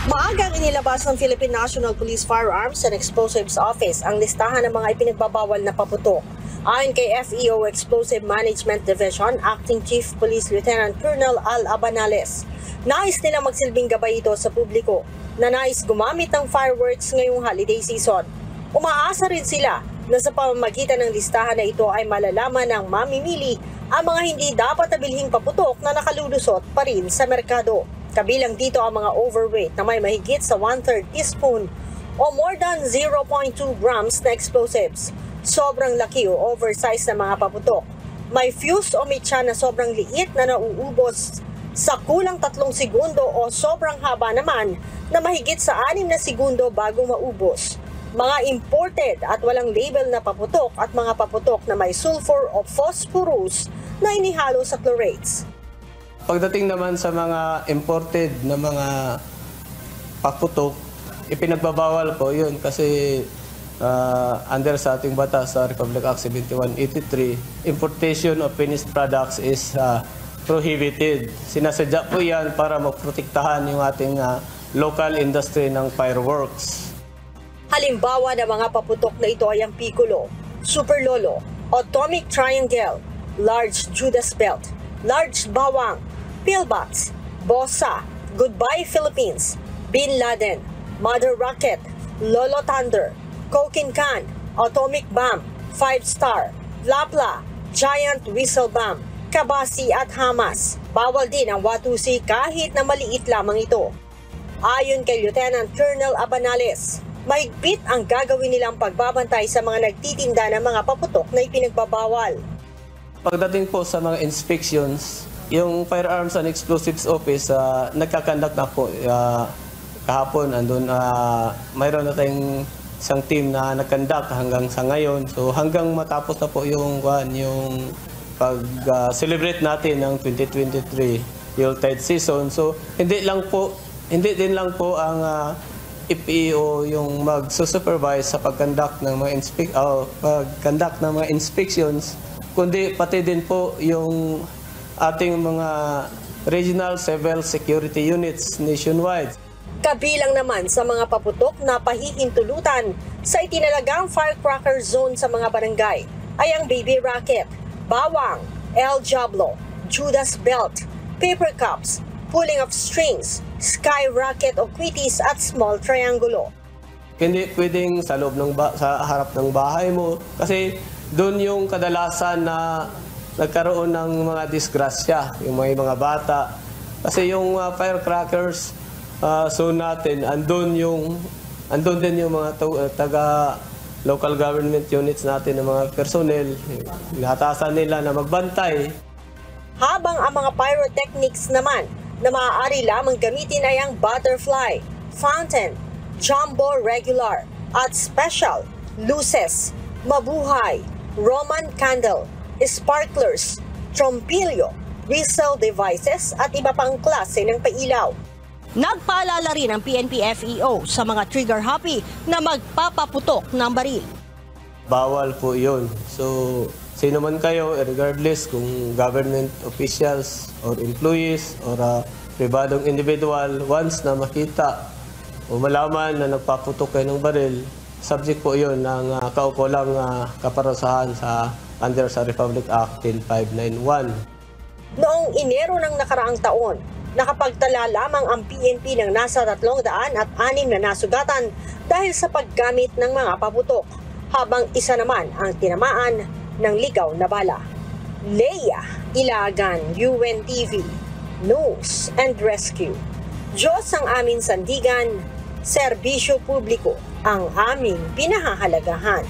Maagang inilabas ng Philippine National Police Firearms and Explosives Office ang listahan ng mga ipinagbabawal na paputok. Ayon kay FEO Explosive Management Division Acting Chief Police Lieutenant Colonel Al Abanales, nais nilang magsilbing gabay ito sa publiko na nais gumamit ng fireworks ngayong holiday season. Umaasa rin sila na sa pamamagitan ng listahan na ito ay malalaman ng mamimili ang mga hindi dapat na bilhing paputok na nakalulusot pa rin sa merkado. Kabilang dito ang mga overweight na may mahigit sa 1/3 teaspoon o more than 0.2 grams na explosives. Sobrang laki o oversized na mga paputok. May fuse o mitya na sobrang liit na nauubos sa kulang 3 segundo o sobrang haba naman na mahigit sa 6 na segundo bago maubos. Mga imported at walang label na paputok at mga paputok na may sulfur o phosphorus na inihalo sa chlorates. Pagdating naman sa mga imported na mga paputok, ipinagbabawal po yun kasi under sa ating batas sa Republic Act 7183, importation of finished products is prohibited. Sinasadya po yan para maprotektahan yung ating local industry ng fireworks. Halimbawa ng mga paputok na ito ay ang Piccolo, Super Lolo, Atomic Triangle, Large Judas Belt, Large Bawang, Pillbox, Bossa, Goodbye Philippines, Bin Laden, Mother Rocket, Lolo Thunder, Cokin Can, Atomic Bomb, 5-Star, Lapla, Giant Whistle Bomb, Kabasi at Hamas. Bawal din ang Watusi kahit na maliit lamang ito. Ayon kay Lieutenant Colonel Abanales, mahigpit ang gagawin nilang pagbabantay sa mga nagtitinda ng mga paputok na ipinagbabawal. Pagdating po sa mga inspections, yung Firearms and Explosives Office, nagkakandak na po kahapon. Andun, mayroon na tayong isang team na nagkandak hanggang sa ngayon. So hanggang matapos na po yung pag-celebrate natin ng 2023 Yuletide season. So hindi din lang po ang FEO yung mag-supervise sa pagkandak ng mga inspections, kundi pati din po yung ating mga regional civil security units nationwide. Kabilang naman sa mga paputok na pahihintulutan sa itinalagang firecracker zone sa mga barangay ay ang Baby Rocket, Bawang, El Diablo, Judas Belt, Paper Cups, Pulling of Strings, Sky Rocket o Quitties at Small Triangulo. Hindi pwedeng sa loob sa harap ng bahay mo kasi doon yung kadalasan na nagkaroon ng mga disgrasya, yung mga bata. Kasi yung firecrackers zone natin, andun din yung mga taga local government units natin ng mga personnel, inahatasan nila na magbantay. Habang ang mga pyrotechnics naman na maaari lamang gamitin ay ang butterfly, fountain, jumbo regular at special, luces, mabuhay, Roman candle, sparklers, trompilyo, whistle devices at iba pang klase ng pailaw. Nagpaalala rin ang PNP-FEO sa mga trigger-happy na magpapaputok ng baril. Bawal po yun. So, sino man kayo, regardless kung government officials or employees or pribadong individual, once na makita o malaman na nagpaputok kayo ng baril, subject po yun ng kaukulang kaparusahan under sa Republic Act 10591. Noong Enero ng nakaraang taon, nakapagtala lamang ang PNP ng nasa 306 na nasugatan dahil sa paggamit ng mga paputok, habang isa naman ang tinamaan ng ligaw na bala. Leia Ilagan, UNTV, News and Rescue. Diyos ang aming sandigan, serbisyo publiko ang aming pinahahalagahan.